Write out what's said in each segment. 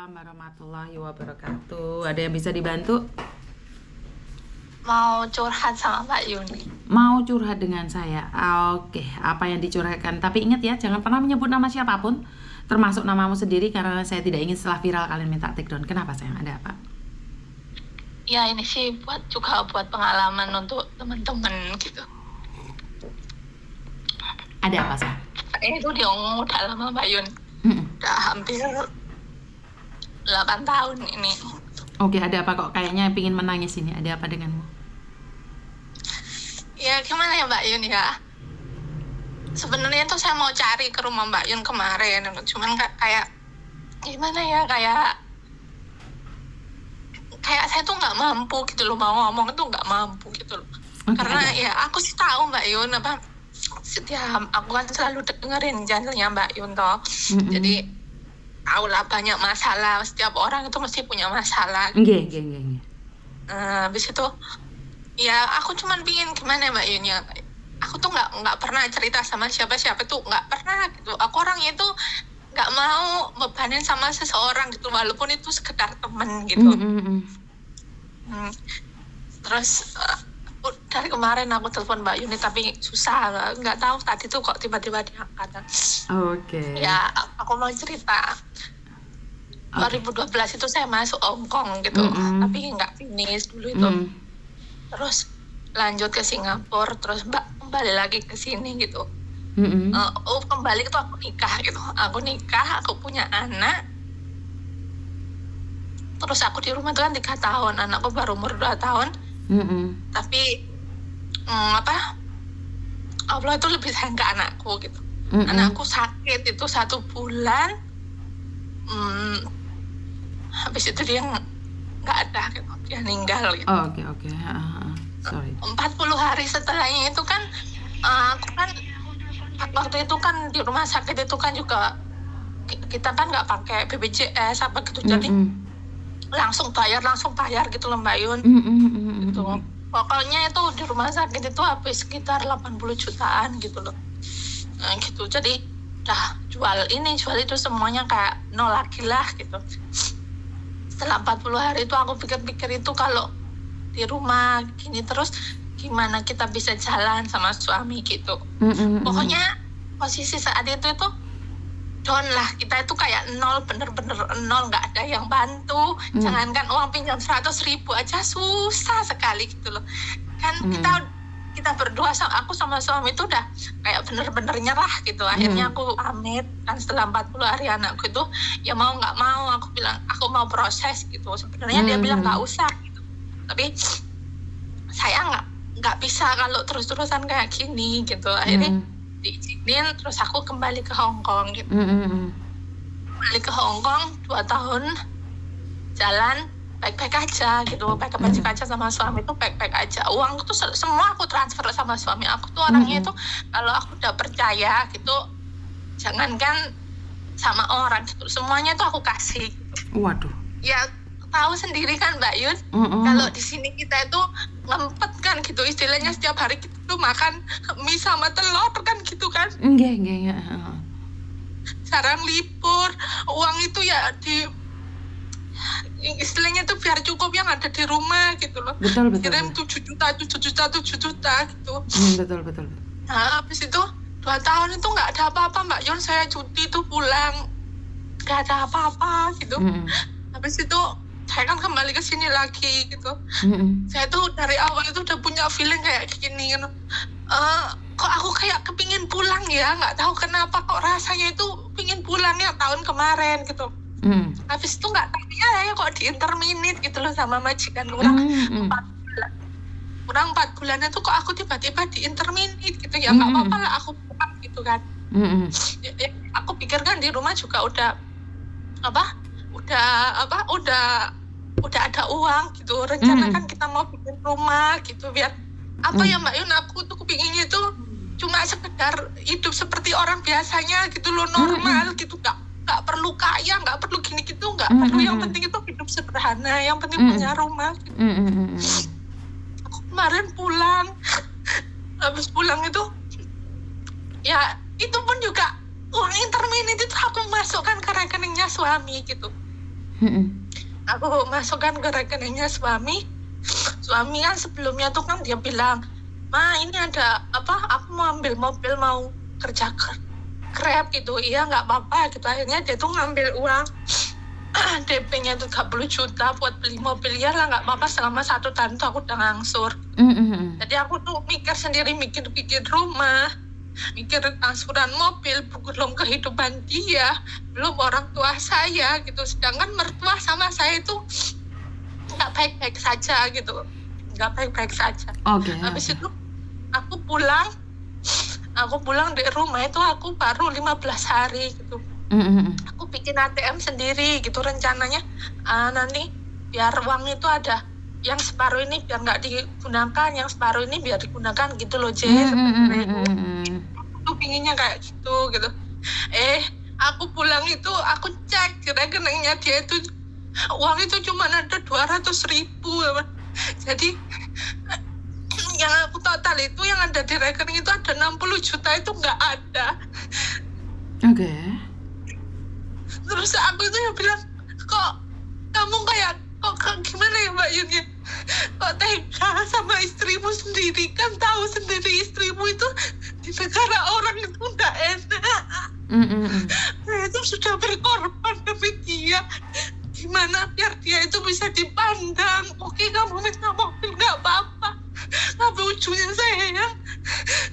Waalaikumsalam warahmatullahi wabarakatuh. Ada yang bisa dibantu? Mau curhat sama Mbak Yuni. Mau curhat dengan saya? Oke, apa yang dicurhatkan? Tapi ingat ya, jangan pernah menyebut nama siapapun, termasuk namamu sendiri, karena saya tidak ingin setelah viral kalian minta take down. Kenapa sayang? Ada apa? Ya ini sih buat pengalaman untuk teman-teman gitu. Ada apa sayang? Saya itu diomong udah lama Mbak Yun. Udah hampir 8 tahun ini. Oke, ada apa kok kayaknya pingin menangis ini? Ada apa denganmu? Ya gimana ya Mbak Yun ya? Sebenarnya tuh saya mau cari ke rumah Mbak Yun kemarin, cuman kayak gimana ya, kayak saya tuh nggak mampu gitu loh, mau ngomong itu nggak mampu gitu loh. Karena ya aku sih tahu Mbak Yun apa, setiap aku kan selalu dengerin channelnya Mbak Yun toh. Jadi tahu lah banyak masalah, setiap orang itu mesti punya masalah. Nggih. Habis itu ya aku cuman pingin gimana Mbak Yun ya, aku tuh nggak pernah cerita sama siapa-siapa tuh, nggak pernah gitu. Aku orangnya itu nggak mau bebanin sama seseorang gitu, walaupun itu sekedar temen gitu. Terus dari kemarin aku telepon Mbak Yuni tapi susah, nggak tahu tadi tuh kok tiba-tiba diangkat. Oke. Ya aku mau cerita. 2012 itu saya masuk Hong Kong gitu, tapi nggak finish dulu itu. Terus lanjut ke Singapura, terus kembali lagi ke sini gitu. Kembali itu aku nikah gitu. Aku nikah, aku punya anak. Terus aku di rumah tuh kan 3 tahun, anakku baru umur 2 tahun. Tapi Allah itu lebih sayang ke anakku gitu. Anakku sakit itu 1 bulan. Habis itu dia nggak ada gitu, dia meninggal gitu. Oke. Sorry. 40 hari setelahnya itu kan aku kan waktu itu kan di rumah sakit itu kan juga kita kan nggak pakai BPJS apa gitu, jadi langsung bayar gitu loh Mbak Yun. Gitu. Pokoknya itu di rumah sakit itu habis sekitar 80 jutaan gitu loh. Gitu. Jadi jual itu semuanya kayak nol lagi lah gitu. Setelah 40 hari itu aku pikir-pikir itu kalau di rumah gini terus gimana kita bisa jalan sama suami gitu. Pokoknya posisi saat itu down lah, kita itu kayak nol, bener-bener nol, nggak ada yang bantu. Jangankan uang pinjam 100.000 aja susah sekali gitu loh. Kan kita berdua, aku sama suami itu udah kayak bener-bener nyerah gitu. Akhirnya aku pamit kan setelah 40 hari anakku itu ya mau nggak mau, aku bilang aku mau proses gitu. Sebenarnya dia bilang nggak usah gitu, tapi saya nggak bisa kalau terus-terusan kayak gini gitu. Akhirnya diizinin, terus aku kembali ke Hong Kong gitu. Kembali ke Hong Kong 2 tahun jalan baik-baik aja gitu, baik-baik aja sama suami itu baik-baik aja. Uang itu semua aku transfer sama suami. Aku tuh orangnya itu kalau aku udah percaya gitu, jangankan sama orang gitu, semuanya tuh aku kasih gitu. Waduh. Ya tahu sendiri kan Mbak Yun, kalau di sini kita itu ngempet kan gitu, istilahnya setiap hari kita tuh makan mie sama telur kan gitu kan. Nggih. Jarang libur, uang itu ya istilahnya tuh biar cukup yang ada di rumah gitu loh. Betul. Kirim 7 juta gitu. Betul. Nah habis itu 2 tahun itu nggak ada apa-apa Mbak Yun, saya cuti tuh pulang nggak ada apa-apa gitu. Habis itu saya kan kembali ke sini lagi gitu. Saya tuh dari awal itu udah punya feeling kayak gini gitu. Kok aku kayak kepingin pulang ya, nggak tahu kenapa kok rasanya itu pingin pulang ya tahun kemarin gitu. Habis itu nggak tahu ya kok diinterminate gitu loh sama majikan kurang 4 bulan. Kurang 4 bulan itu kok aku tiba-tiba diinterminate gitu ya, nggak apa-apa lah aku pulang gitu kan. Ya, aku pikir kan di rumah juga udah ada uang gitu, rencana kan kita mau bikin rumah gitu biar ya Mbak Yun, aku tuh kepinginnya tuh cuma sekedar hidup seperti orang biasanya gitu loh, normal gitu, nggak perlu kaya, nggak perlu gini gitu, nggak perlu, yang penting itu hidup sederhana, yang penting punya rumah gitu. Aku kemarin pulang, habis pulang itu ya itu pun juga uang interminate itu aku masukkan ke rekeningnya suami gitu. Aku masukkan ke rekeningnya suami kan sebelumnya tuh kan dia bilang, "Ma, ini ada apa, aku mau ambil mobil, mau kerja Grab gitu." Iya, nggak apa-apa gitu. Akhirnya dia tuh ngambil uang DP-nya 30 juta buat beli mobil. Ya lah, nggak apa-apa, selama 1 tahun tuh aku udah ngangsur. Jadi aku tuh mikir sendiri, mikir rumah, mikir angsuran mobil, belum kehidupan dia, belum orang tua saya gitu. Sedangkan mertua sama saya itu nggak baik-baik saja gitu, nggak baik-baik saja. Habis itu aku pulang dari rumah itu aku baru 15 hari gitu. Aku bikin ATM sendiri gitu, rencananya nanti biar uang itu ada yang separuh ini biar nggak digunakan, yang separuh ini biar digunakan gitu loh, Aku pinginnya kayak gitu. Aku pulang itu aku cek rekeningnya dia itu uang itu cuma ada 200.000. Jadi yang aku total itu yang ada di rekening itu ada 60 juta itu nggak ada. Terus aku itu ya bilang, kok kamu kok gimana ya Mbak Yun ya, kok tega sama istrimu sendiri, kan tahu sendiri istrimu itu di negara orang itu nggak enak. Saya itu sudah berkorban demi dia, gimana biar dia itu bisa dipandang. Oke, kamu minta mobil nggak apa-apa, tapi ujungnya saya yang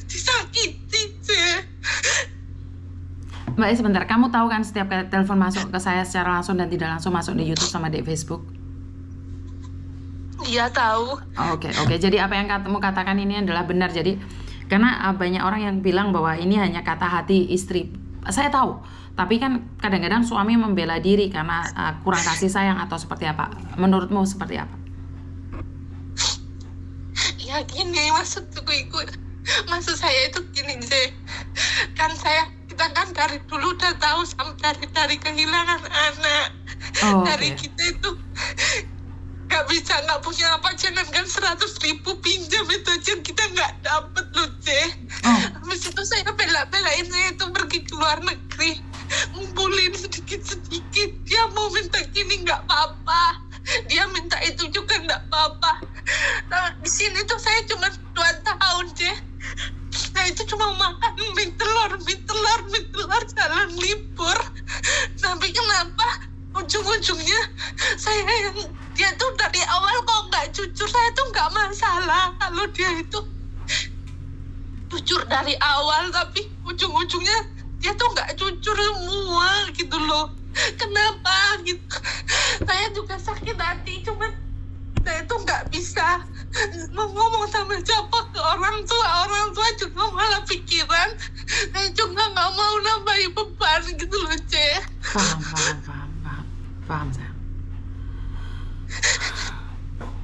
disakiti sih. Mbak, sebentar, kamu tahu kan setiap kali telepon masuk ke saya secara langsung dan tidak langsung masuk di YouTube sama di Facebook? Iya, tahu. Oke. Jadi apa yang kamu katakan ini adalah benar. Jadi karena banyak orang yang bilang bahwa ini hanya kata hati istri. Saya tahu, tapi kan kadang-kadang suami membela diri karena kurang kasih sayang atau seperti apa? Menurutmu seperti apa? Ya gini, maksud saya itu gini sih, kan kita kan dari dulu udah tahu dari kehilangan anak. Dari kita itu nggak punya apa, jangan kan 100.000 pinjam itu aja kita nggak dapet loh, Habis itu saya bela-belain saya itu pergi ke luar negeri, ngumpulin sedikit-sedikit. Dia mau minta gini nggak apa-apa, dia minta itu juga nggak apa-apa. Nah, di sini tuh saya cuma 2 tahun, Nah itu cuma makan mie telur jalan libur. Tapi kenapa ujung-ujungnya dia tuh dari awal kok nggak jujur. Saya tuh nggak masalah kalau dia itu jujur dari awal, tapi ujung-ujungnya dia tuh nggak jujur semua gitu loh. Kenapa gitu? Saya juga sakit hati, cuman saya tuh nggak bisa ngomong sama siapa ke orang tua juga malah pikiran. Saya juga nggak mau nambahin beban gitu loh, Paham sayang.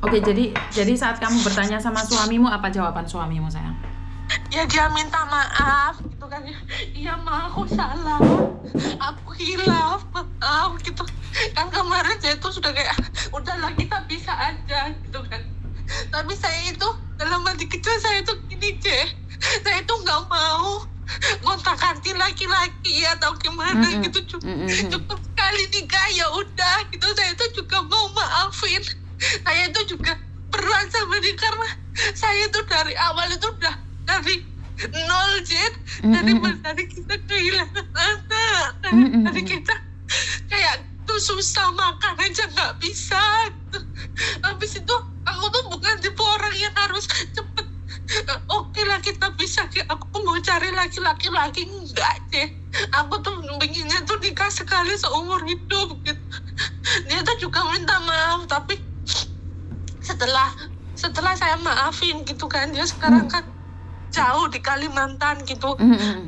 Oke, jadi saat kamu bertanya sama suamimu, apa jawaban suamimu sayang? Ya dia minta maaf gitu kan. Iya Ma, aku salah, aku hilaf, maaf gitu kan. Kemarin saya tuh sudah kayak udahlah kita bisa aja gitu kan. Tapi saya itu dalam hati kecil saya tuh gini, saya tuh nggak mau gonta-ganti laki-laki atau gimana gitu. Cukup sekali nikah ya udah gitu. Saya tuh juga mau maafin. Saya itu juga berat sama dia karena saya tuh dari awal itu udah dari nol, dari kita kehilangan anak, dari kita kayak tuh susah makan aja nggak bisa gitu. Habis itu aku tuh bukan tipe orang yang harus cepet. Oke lah kita bisa, aku mau cari laki-laki enggak, Aku tuh pengennya tuh nikah sekali seumur hidup gitu. Dia tuh juga minta maaf, tapi setelah saya maafin gitu kan, dia sekarang kan jauh di Kalimantan gitu.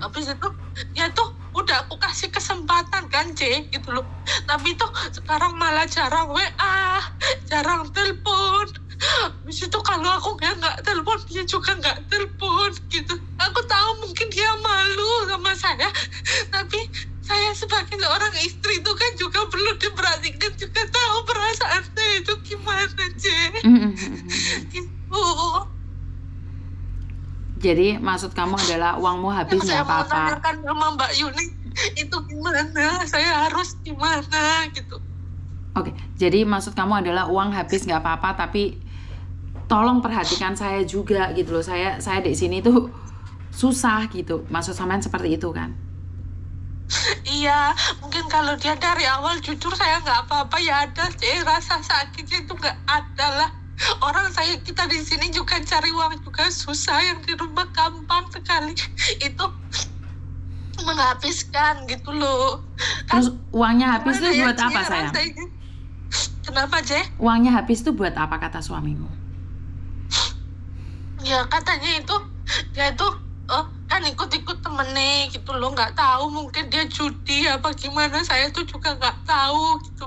Habis itu dia tuh udah aku kasih kesempatan kan, gitu loh. Tapi tuh sekarang malah jarang WA, jarang telepon. Habis itu kalau aku nggak telepon, dia juga nggak telepon gitu. Aku tahu mungkin dia malu sama saya, tapi saya sebagai seorang istri itu kan juga perlu diperhatikan, juga tahu perasaan saya itu gimana, gitu. Jadi maksud kamu adalah uangmu habis nggak apa-apa. Saya mau tanyakan sama Mbak Yuni itu gimana, saya harus gimana gitu. Oke, jadi maksud kamu adalah uang habis nggak apa-apa, tapi tolong perhatikan saya juga gitu loh. Saya di sini tuh susah gitu. Maksud sampean seperti itu kan? Iya, mungkin kalau dia dari awal jujur saya nggak apa-apa ya ada sih rasa sakitnya itu nggak ada lah. Orang kita di sini juga cari uang juga susah, yang di rumah gampang sekali itu menghabiskan gitu loh. Terus uangnya habis tuh buat apa sayang? Kenapa Je? Uangnya habis tuh buat apa kata suamimu? Ya katanya itu dia itu kan ikut-ikut temennya gitu loh, nggak tahu mungkin dia judi apa gimana, saya tuh juga nggak tahu gitu.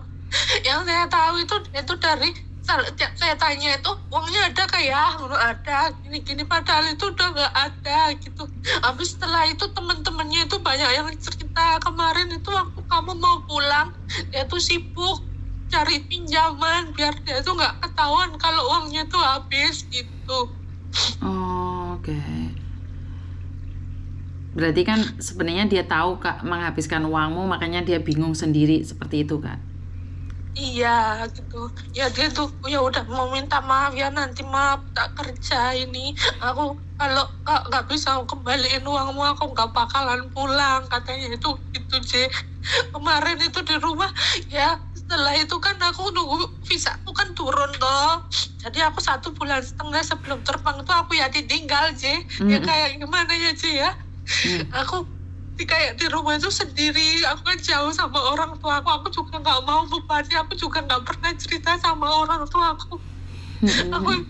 Yang saya tahu itu dari saya tanya itu uangnya ada kayak ada gini-gini, padahal itu udah nggak ada gitu. Habis setelah itu teman-temannya itu banyak yang cerita kemarin itu waktu kamu mau pulang dia tuh sibuk cari pinjaman biar dia tuh nggak ketahuan kalau uangnya tuh habis gitu. Oh, oke. Berarti kan sebenarnya dia tahu Kak menghabiskan uangmu, makanya dia bingung sendiri seperti itu kan? Iya gitu. Ya dia tuh ya udah mau minta maaf ya, nanti maaf tak kerja ini. Aku kalau nggak bisa kembaliin uangmu aku nggak bakalan pulang katanya itu Je. Kemarin itu di rumah ya, setelah itu kan aku nunggu visa aku kan turun toh. Jadi aku 1,5 bulan sebelum terbang tuh aku ya ditinggal Je. Ya kayak gimana ya Je ya. Aku kayak di rumah itu sendiri, aku kan jauh sama orang tua aku juga nggak mau bebani, aku juga nggak pernah cerita sama orang tua aku.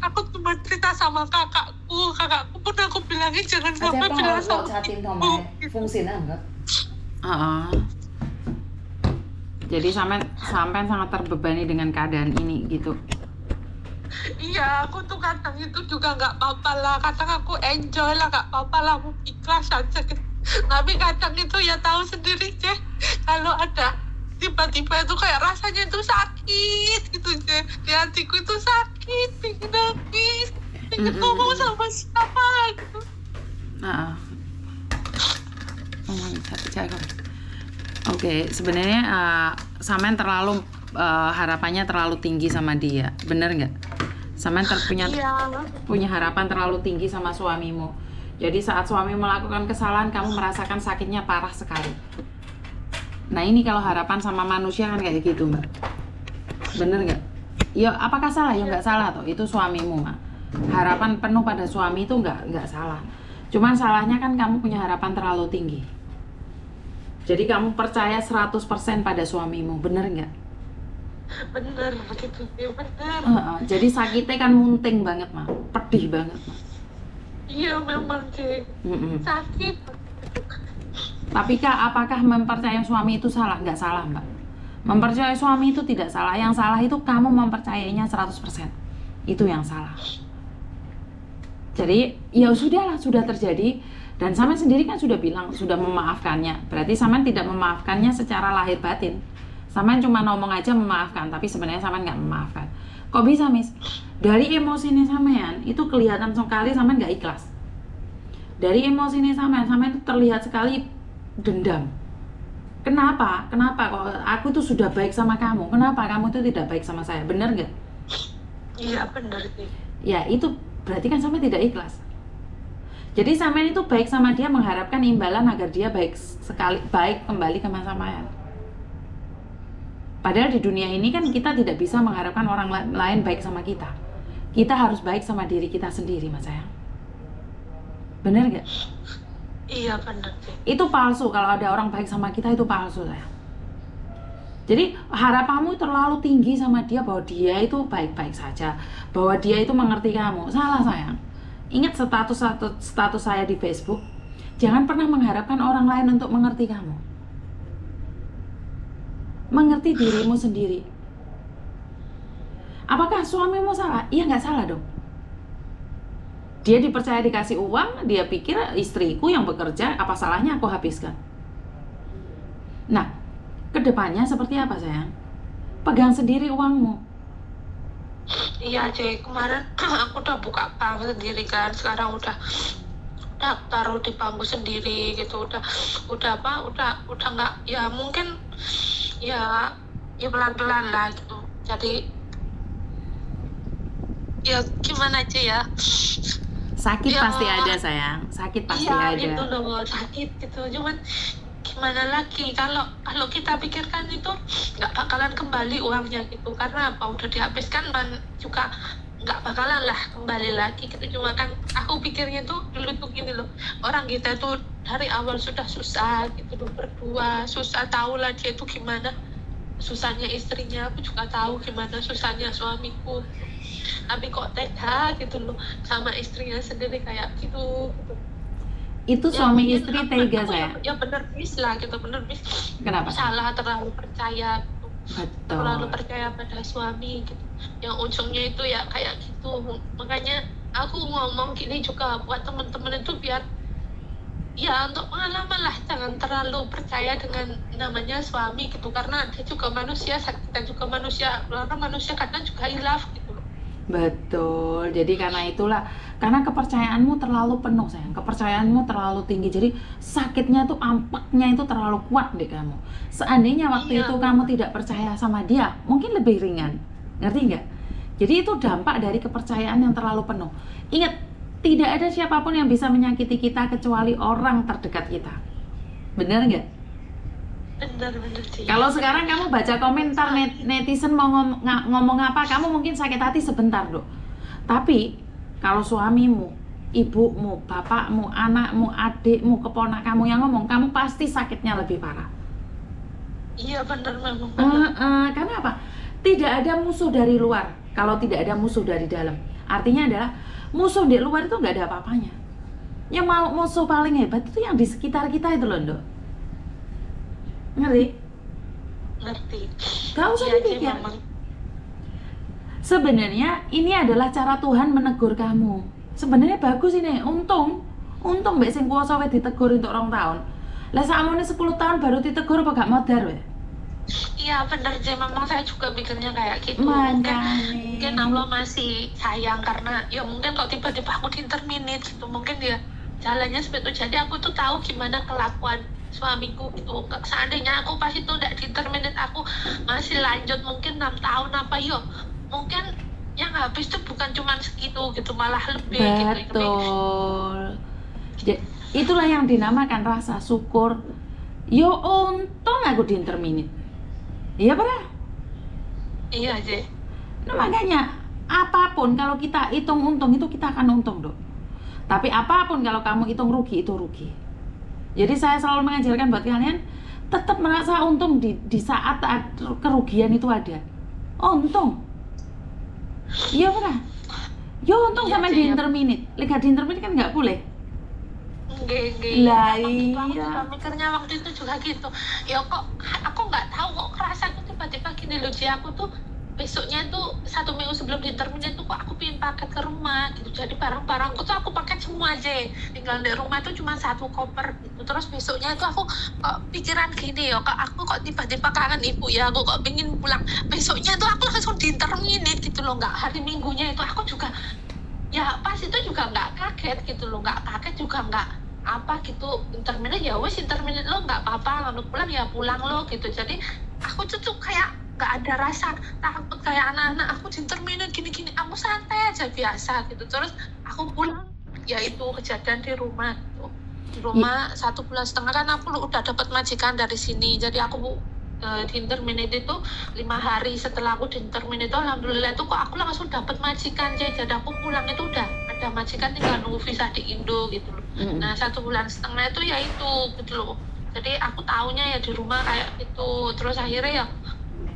Aku cuma cerita sama kakakku pun aku bilangin jangan sampai bilang sama ibu. Fungsi enggak? Jadi sampai sangat terbebani dengan keadaan ini gitu. Iya, aku tuh kadang itu juga nggak apa-apa lah, kadang aku enjoy lah, nggak apa-apa lah, aku ikhlas aja gitu. Tapi kadang itu ya tahu sendiri Je, kalau ada tiba-tiba itu kayak rasanya itu sakit gitu Je, di hatiku itu sakit, pengen nangis, pengen ngomong sama siapa gitu. Oke, sebenarnya Samen terlalu harapannya terlalu tinggi sama dia, bener nggak? Samen punya harapan terlalu tinggi sama suamimu. Jadi saat suami melakukan kesalahan, kamu merasakan sakitnya parah sekali. Nah ini kalau harapan sama manusia kan kayak gitu Mbak, bener nggak? Ya apakah salah? Ya nggak salah toh, itu suamimu Mbak. Harapan penuh pada suami itu nggak salah. Cuman salahnya kan kamu punya harapan terlalu tinggi. Jadi kamu percaya 100% pada suamimu, bener nggak? Bener begitu bener. Jadi sakitnya kan munting banget Mbak, pedih banget Mbak. Iya memang Je, sakit. Tapi Kak, apakah mempercayai suami itu salah? Nggak salah Mbak. Mempercayai suami itu tidak salah. Yang salah itu kamu mempercayainya 100%. Itu yang salah. Jadi ya sudahlah, sudah terjadi. Dan Samen sendiri kan sudah bilang, sudah memaafkannya. Berarti Samen tidak memaafkannya secara lahir batin. Samen cuma ngomong aja memaafkan, tapi sebenarnya Samen nggak memaafkan. Kok bisa Miss? Dari emosinya Samen itu kelihatan sekali Samen nggak ikhlas. Dari emosinya Samen itu terlihat sekali dendam. Kenapa? Kok aku tuh sudah baik sama kamu? Kenapa kamu tuh tidak baik sama saya? Bener nggak? Iya bener sih. Ya itu berarti kan Samen tidak ikhlas. Jadi Samen itu baik sama dia mengharapkan imbalan agar dia baik kembali ke masa Samen. Padahal di dunia ini kan kita tidak bisa mengharapkan orang lain baik sama kita. Kita harus baik sama diri kita sendiri, Mas sayang. Bener nggak? Iya bener sih. Itu palsu, kalau ada orang baik sama kita itu palsu sayang. Jadi harapanmu terlalu tinggi sama dia bahwa dia itu baik-baik saja, bahwa dia itu mengerti kamu. Salah sayang. Ingat status saya di Facebook. Jangan pernah mengharapkan orang lain untuk mengerti kamu. Mengerti dirimu sendiri. Apakah suamimu salah? Iya nggak salah dong. Dia dipercaya dikasih uang, dia pikir istriku yang bekerja, apa salahnya aku habiskan. Nah, kedepannya seperti apa sayang? Pegang sendiri uangmu. Iya Cek, kemarin aku udah buka bank sendiri kan, sekarang udah taruh di bangku sendiri gitu, udah nggak, ya mungkin ya pelan-pelan lah gitu. Jadi ya gimana aja ya. Sakit Ya, pasti ada sayang, sakit pasti iya ada. itu loh sakit gitu. Cuman gimana lagi kalau kita pikirkan itu nggak bakalan kembali uangnya gitu, karena apa udah dihabiskan juga nggak bakalan lah kembali lagi gitu. Cuma kan aku pikirnya tuh dulu tuh gini loh, orang kita tuh dari awal sudah susah gitu loh, berdua susah, tahu lah dia tuh gimana susahnya istrinya, aku juga tahu gimana susahnya suamiku, tapi kok tega gitu loh sama istrinya sendiri kayak gitu. Itu Ya, suami mungkin istri aku tega ya, sayang. ya bener bis lah gitu, bener bis. Kenapa? Salah terlalu percaya gitu. Terlalu Betul. percaya pada suami gitu, yang ujungnya itu ya kayak gitu. Makanya aku ngomong gini juga buat temen-temen itu biar ya untuk pengalaman lah, jangan terlalu percaya dengan namanya suami gitu, karena dia juga manusia, kita juga manusia, orang manusia kadang juga hilaf gitu. Betul. Jadi karena itulah, karena kepercayaanmu terlalu penuh sayang, kepercayaanmu terlalu tinggi. Jadi sakitnya tuh, ampaknya itu terlalu kuat deh kamu. Seandainya waktu Iya. itu kamu tidak percaya sama dia, mungkin lebih ringan. Ngerti nggak? Jadi itu dampak dari kepercayaan yang terlalu penuh. Ingat, tidak ada siapapun yang bisa menyakiti kita kecuali orang terdekat kita. Benar nggak? Bener sih. Kalau sekarang kamu baca komentar netizen mau ngomong apa, kamu mungkin sakit hati sebentar dok. Tapi kalau suamimu, ibumu, bapakmu, anakmu, adikmu, keponakanmu yang ngomong, kamu pasti sakitnya lebih parah. Iya bener memang bener. Karena apa? Tidak ada musuh dari luar kalau tidak ada musuh dari dalam. Artinya adalah musuh di luar itu nggak ada apa-apanya. Yang mau musuh paling hebat itu yang di sekitar kita itu loh dok. Ngerti? Ngerti. Gak usah Iya, dipikir. memang. Sebenarnya ini adalah cara Tuhan menegur kamu. Sebenarnya bagus ini, untung mbak sing kuasa wis ditegur untuk 2 tahun. Lah sakmene 10 tahun baru ditegur apa gak modar we? Iya bener sih, memang saya juga pikirnya kayak gitu. Makanya. Mungkin Allah masih sayang, karena ya mungkin kalau tiba-tiba aku di-terminate gitu, mungkin dia jalannya seperti itu. Jadi aku tuh tahu gimana kelakuan suamiku gitu. Seandainya aku pas itu udah di-terminate, aku masih lanjut mungkin 6 tahun apa yo, mungkin yang habis tuh bukan cuma segitu gitu, malah lebih gitu. Betul. Itulah yang dinamakan rasa syukur. Yo untung aku di-interminate. Iya benar. Iya sih. Nah makanya apapun kalau kita hitung untung itu kita akan untung dok. Tapi apapun kalau kamu hitung rugi itu rugi. Jadi saya selalu mengajarkan buat kalian tetap merasa untung di saat kerugian itu ada. Untung. Iya benar. Yo untung Iya, sama iya. di interminate. Liga di interminate kan nggak boleh. Nggih. Lah Aku iya. juga mikirnya waktu itu juga gitu. Ya kok aku nggak tahu kok kerasaku tiba-tiba gini loh, Ji. Aku tuh besoknya tuh 1 minggu sebelum di-terminate tuh kok aku pengen paket ke rumah gitu. Jadi barang-barangku tuh aku paket semua aja. Tinggal di rumah tuh cuma 1 koper gitu. Terus besoknya tuh aku kok pikiran gini ya, kok aku kok tiba-tiba kangen ibu ya, aku kok pengen pulang. Besoknya tuh aku langsung di-terminate gitu loh. Nggak hari minggunya itu aku juga ya pas itu juga nggak kaget gitu loh, nggak kaget juga nggak apa gitu. Interminate ya wes, interminate lo nggak apa-apa, lalu pulang ya pulang lo gitu. Jadi aku tuh kayak nggak ada rasa takut kayak anak-anak aku interminate gini-gini, aku santai aja biasa gitu. Terus aku pulang ya itu kejadian di rumah gitu. Di rumah 1,5 bulan kan aku udah dapat majikan dari sini, jadi aku di interminate itu 5 hari setelah aku di interminate itu alhamdulillah itu kok aku langsung dapat majikan. Jadi aku pulang itu udah ada majikan, tinggal nunggu visa di Indo gitu loh. Nah 1,5 bulan itu ya itu gitu loh. Jadi aku taunya ya di rumah kayak gitu. Terus akhirnya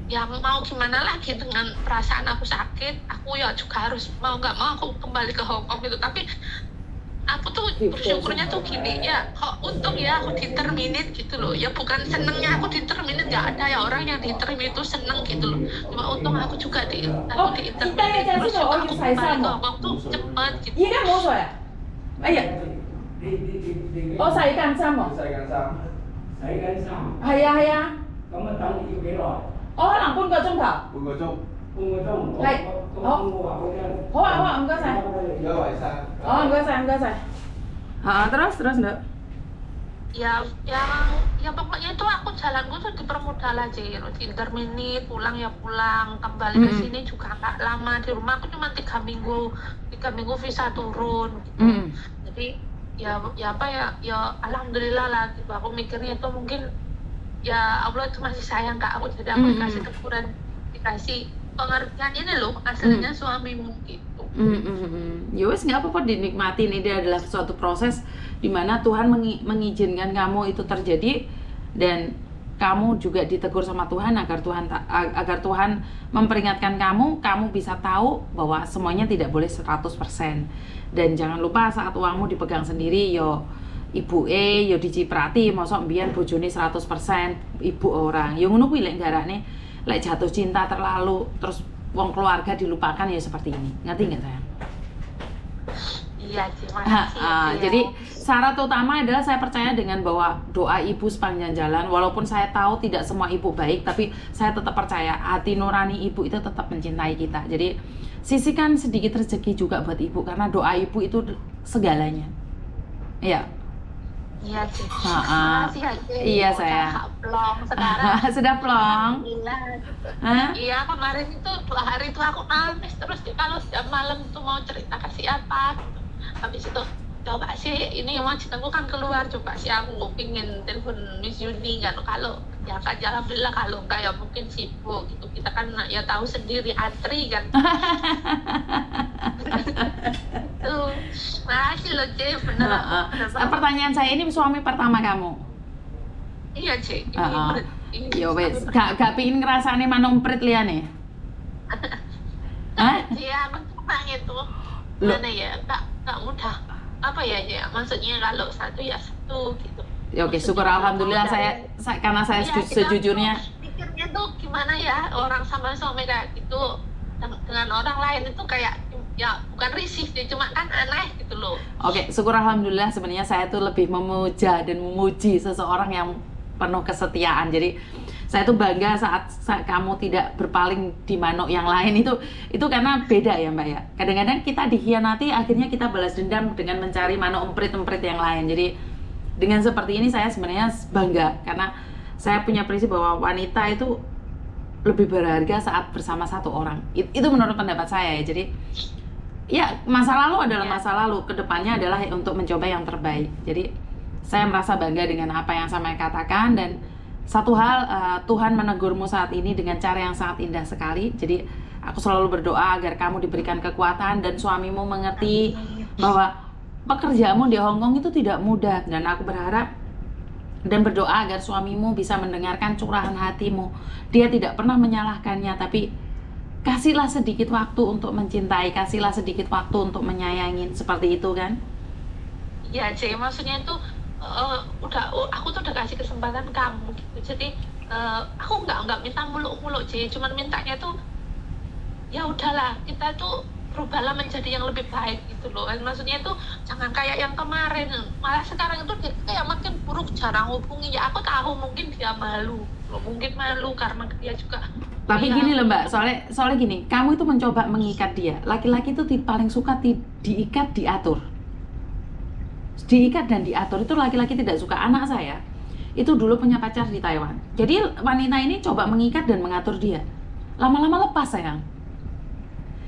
ya mau gimana lagi dengan perasaan aku sakit, aku ya juga harus mau nggak mau aku kembali ke Hong Kong gitu. Tapi aku tuh bersyukurnya tuh gini ya, kok untung ya aku di-terminate gitu loh. Ya bukan senengnya aku di-terminate, nggak ada ya orang yang di-terminate itu seneng gitu loh. Cuma untung aku juga di-terminate, terus juga aku kembali ke Hong Kong tuh cepet gitu. Iya kan mau ya? Iya. Oh saya kan sama. Haya. Kamu tahu itu berapa? Oh langsung ke trung thảo. 半個鐘。半個鐘。係好。好唔該晒。有為晒。Oh, enggak saya. Terus enggak? ya pokoknya itu aku jalanku tuh dipermudah lah Ci. Interminit pulang ya pulang, kembali ke sini juga nggak lama, di rumah aku cuma 3 minggu visa turun gitu. Jadi ya apa ya alhamdulillah lah gitu. Aku mikirnya itu mungkin ya Allah itu masih sayang ke aku, jadi aku dikasih teguran, dikasih pengertian, ini loh aslinya suamimu gitu. Ya wes, nggak apa-apa, dinikmatin. Ini adalah suatu proses di mana Tuhan mengizinkan kamu itu terjadi, dan kamu juga ditegur sama Tuhan agar Tuhan memperingatkan kamu bisa tahu bahwa semuanya tidak boleh 100%. Dan jangan lupa saat uangmu dipegang sendiri, yo ibu yo diciprati, mosok mbiyen bojone 100% ibu orang. Yo ngono kuwi lek garane lek jatuh cinta terlalu terus wong keluarga dilupakan, ya seperti ini. Ngerti nggak sayang? Iya Ci, makasih ya. Jadi syarat utama adalah saya percaya dengan bahwa doa ibu sepanjang jalan, walaupun saya tahu tidak semua ibu baik, tapi saya tetap percaya hati nurani ibu itu tetap mencintai kita. Jadi sisihkan sedikit rezeki juga buat ibu, karena doa ibu itu segalanya. Iya. Iya Ci. Makasih ya Ci. Iya sayang. Plong sekarang. Sudah plong. Iya, kemarin itu 2 hari itu aku nangis terus kalau setiap malam tuh mau cerita ke siapa gitu. Habis itu coba sih ini mau ceritaku kan keluar, coba sih aku pingin telepon Miss Yuni kan, kalau ya kan alhamdulillah, kalau enggak ya mungkin sibuk gitu, kita kan ya tahu sendiri antri kan. Tuh makasih loh Ci, bener. Pertanyaan saya, ini suami pertama kamu? Iya Ci, ini ya wes, gak pingin ngerasane manomprit liane? Iya, aku cuma itu mana ya, gak mudah apa ya, maksudnya kalau satu ya satu gitu. Ya, oke, syukur alhamdulillah. Karena saya sejujurnya pikirnya tuh gimana ya, orang sama suami kayak gitu dengan orang lain itu kayak ya bukan risih sih, cuma kan aneh gitu loh. Oke, syukur alhamdulillah. Sebenarnya saya tuh lebih memuja dan memuji seseorang yang penuh kesetiaan. Jadi saya tuh bangga saat kamu tidak berpaling di manuk yang lain. Itu karena beda ya Mbak ya. Kadang-kadang kita dikhianati, akhirnya kita balas dendam dengan mencari manuk emprit-emprit yang lain. Jadi dengan seperti ini saya sebenarnya bangga, karena saya punya prinsip bahwa wanita itu lebih berharga saat bersama satu orang. Itu menurut pendapat saya ya. Jadi ya, masa lalu adalah masa lalu, kedepannya adalah untuk mencoba yang terbaik. Jadi saya merasa bangga dengan apa yang saya katakan, dan satu hal, Tuhan menegurmu saat ini dengan cara yang sangat indah sekali. Jadi aku selalu berdoa agar kamu diberikan kekuatan dan suamimu mengerti bahwa pekerjaanmu di Hong Kong itu tidak mudah, dan aku berharap dan berdoa agar suamimu bisa mendengarkan curahan hatimu. Dia tidak pernah menyalahkannya, tapi kasihlah sedikit waktu untuk mencintai, kasihlah sedikit waktu untuk menyayangin, seperti itu kan? Iya Ci, maksudnya itu aku tuh udah kasih kesempatan kamu gitu. Jadi aku nggak minta muluk-muluk Ci, cuman mintanya tuh ya udahlah, kita tuh berubahlah menjadi yang lebih baik gitu loh. Maksudnya itu jangan kayak yang kemarin, malah sekarang itu dia kayak makin buruk, jarang hubungi. Ya aku tahu mungkin dia malu karena dia juga. Tapi gini loh Mbak, soalnya gini, kamu itu mencoba mengikat dia. Laki-laki itu paling suka diikat, diatur. Diikat dan diatur itu laki-laki tidak suka. Anak saya itu dulu punya pacar di Taiwan. Jadi wanita ini coba mengikat dan mengatur dia. Lama-lama lepas sayang.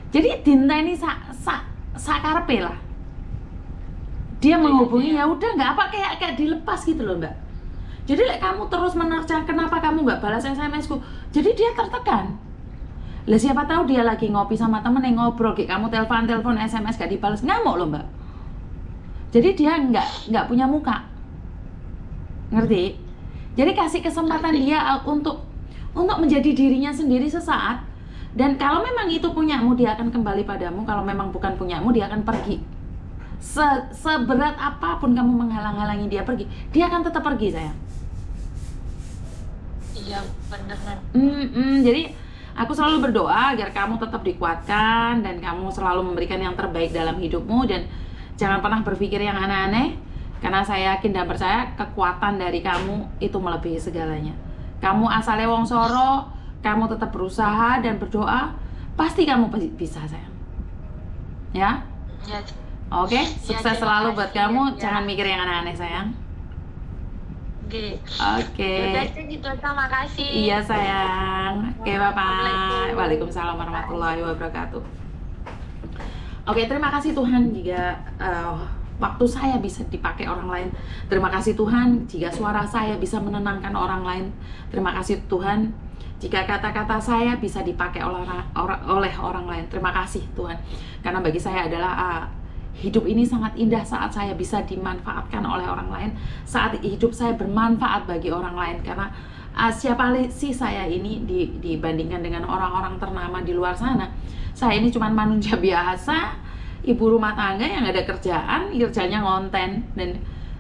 Jadi Dinta ini sakarepe lah. Dia menghubungi, ya udah nggak apa, kayak dilepas gitu loh Mbak. Jadi kamu terus menerjang, kenapa kamu nggak balas SMS-ku? Jadi dia tertekan. Lah siapa tahu dia lagi ngopi sama temen yang ngobrol, kayak kamu telepon SMS gak dibalas, ngamuk loh Mbak. Jadi dia nggak punya muka, ngerti? Jadi kasih kesempatan dia untuk menjadi dirinya sendiri sesaat. Dan kalau memang itu punyamu, dia akan kembali padamu. Kalau memang bukan punyamu, dia akan pergi. Seberat apapun kamu menghalang-halangi dia pergi, dia akan tetap pergi sayang. Iya benar. Jadi aku selalu berdoa agar kamu tetap dikuatkan dan kamu selalu memberikan yang terbaik dalam hidupmu, dan jangan pernah berpikir yang aneh-aneh, karena saya yakin dan percaya kekuatan dari kamu itu melebihi segalanya. Kamu asalnya wong Soro, kamu tetap berusaha dan berdoa, pasti kamu bisa sayang. Ya? Ya. Oke, sukses selalu buat kamu. Jangan mikir yang aneh-aneh sayang. Oke. Oke. Udah aja gitu aja, makasih. Iya sayang. Oke, bye-bye. Assalamualaikum. Waalaikumsalam warahmatullahi wabarakatuh. Oke, terima kasih Tuhan jika waktu saya bisa dipakai orang lain. Terima kasih Tuhan jika suara saya bisa menenangkan orang lain. Terima kasih Tuhan jika kata-kata saya bisa dipakai oleh orang lain. Terima kasih Tuhan. Karena bagi saya adalah hidup ini sangat indah saat saya bisa dimanfaatkan oleh orang lain. Saat hidup saya bermanfaat bagi orang lain. Karena siapa sih saya ini dibandingkan dengan orang-orang ternama di luar sana. Saya ini cuma manusia biasa, ibu rumah tangga yang ada kerjaan, kerjanya ngonten, dan